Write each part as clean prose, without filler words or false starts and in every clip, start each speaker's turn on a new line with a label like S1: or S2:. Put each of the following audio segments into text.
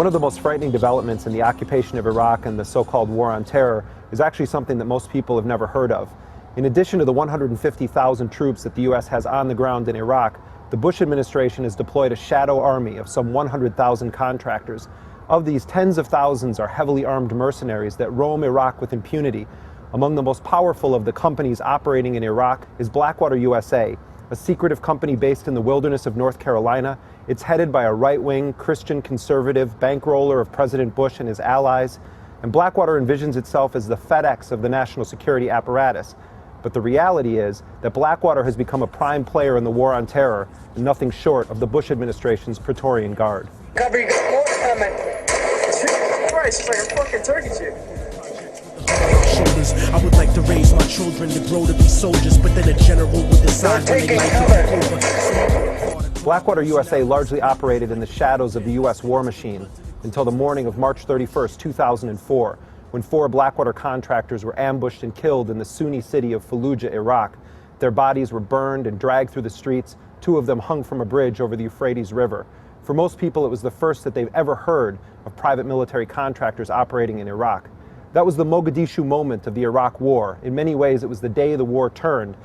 S1: One of the most frightening developments in the occupation of Iraq and the so-called war on terror is actually something that most people have never heard of. In addition to the 150,000 troops that the U.S. has on the ground in Iraq, the Bush administration has deployed a shadow army of some 100,000 contractors. Of these, tens of thousands are heavily armed mercenaries that roam Iraq with impunity. Among the most powerful of the companies operating in Iraq is Blackwater USA, a secretive company based in the wilderness of North Carolina. It's headed by a right-wing, Christian conservative bankroller of President Bush and his allies. And Blackwater envisions itself as the FedEx of the national security apparatus. But the reality is that Blackwater has become a prime player in the war on terror, and nothing short of the Bush administration's Praetorian Guard.
S2: Cover, you got more coming. Jesus Christ, it's like a fucking turkey chick.
S3: I would like to raise my children to grow to be soldiers, but then a general would decide when they like to over.
S1: Blackwater USA largely operated in the shadows of the U.S. war machine until the morning of March 31st, 2004, when 4 Blackwater contractors were ambushed and killed in the Sunni city of Fallujah, Iraq. Their bodies were burned and dragged through the streets, 2 of them hung from a bridge over the Euphrates River. For most people, it was the first that they've ever heard of private military contractors operating in Iraq. That was the Mogadishu moment of the Iraq War. In many ways, it was the day the war turned.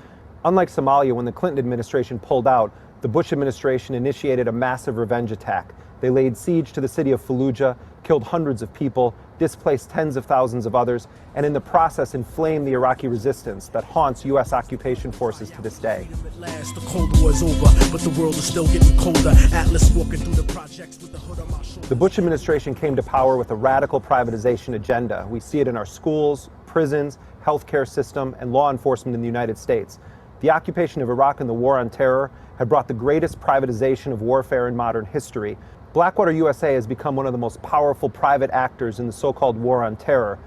S1: Unlike Somalia, when the Clinton administration pulled out, the Bush administration initiated a massive revenge attack. They laid siege to the city of Fallujah, killed hundreds of people, displaced tens of thousands of others, and in the process inflamed the Iraqi resistance that haunts U.S. occupation forces to this day.
S3: The Cold War is over, but the world is still getting colder. Atlas walking through the projects with the hood on my shoulder.
S1: The Bush administration came to power with a radical privatization agenda. We see it in our schools, prisons, healthcare system, and law enforcement in the United States. The occupation of Iraq and the war on terror have brought the greatest privatization of warfare in modern history. Blackwater USA has become one of the most powerful private actors in the so-called war on terror.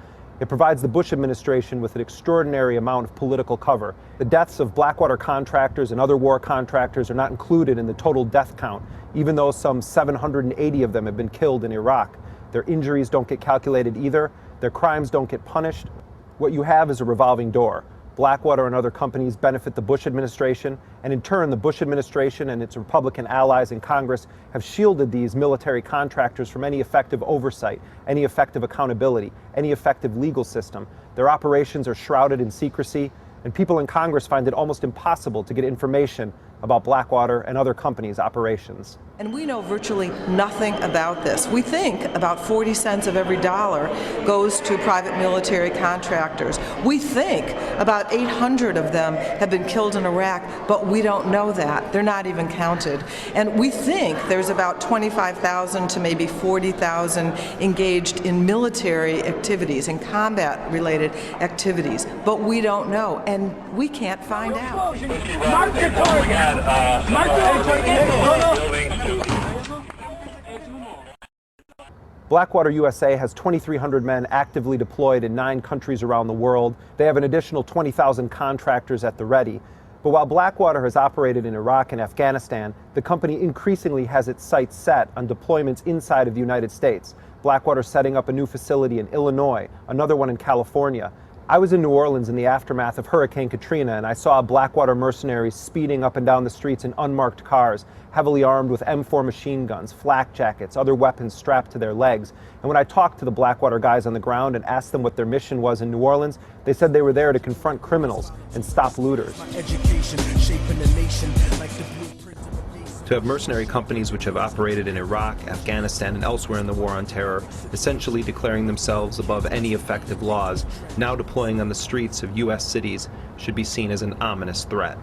S1: It provides the Bush administration with an extraordinary amount of political cover. The deaths of Blackwater contractors and other war contractors are not included in the total death count, even though some 780 of them have been killed in Iraq. Their injuries don't get calculated either. Their crimes don't get punished. What you have is a revolving door. Blackwater and other companies benefit the Bush administration, and in turn, the Bush administration and its Republican allies in Congress have shielded these military contractors from any effective oversight, any effective accountability, any effective legal system. Their operations are shrouded in secrecy, and people in Congress find it almost impossible to get information about Blackwater and other companies' operations.
S4: And we know virtually nothing about this. We think about 40 cents of every dollar goes to private military contractors. We think about 800 of them have been killed in Iraq, but we don't know that. They're not even counted. And we think there's about 25,000 to maybe 40,000 engaged in military activities, in combat-related activities, but we don't know, and we can't find out.
S1: Blackwater USA has 2,300 men actively deployed in 9 countries around the world. They have an additional 20,000 contractors at the ready. But while Blackwater has operated in Iraq and Afghanistan, the company increasingly has its sights set on deployments inside of the United States. Blackwater setting up a new facility in Illinois, another one in California. I was in New Orleans in the aftermath of Hurricane Katrina, and I saw Blackwater mercenaries speeding up and down the streets in unmarked cars, heavily armed with M4 machine guns, flak jackets, other weapons strapped to their legs. And when I talked to the Blackwater guys on the ground and asked them what their mission was in New Orleans, they said they were there to confront criminals and stop looters.
S5: To have mercenary companies which have operated in Iraq, Afghanistan, and elsewhere in the war on terror, essentially declaring themselves above any effective laws, now deploying on the streets of U.S. cities, should be seen as an ominous threat.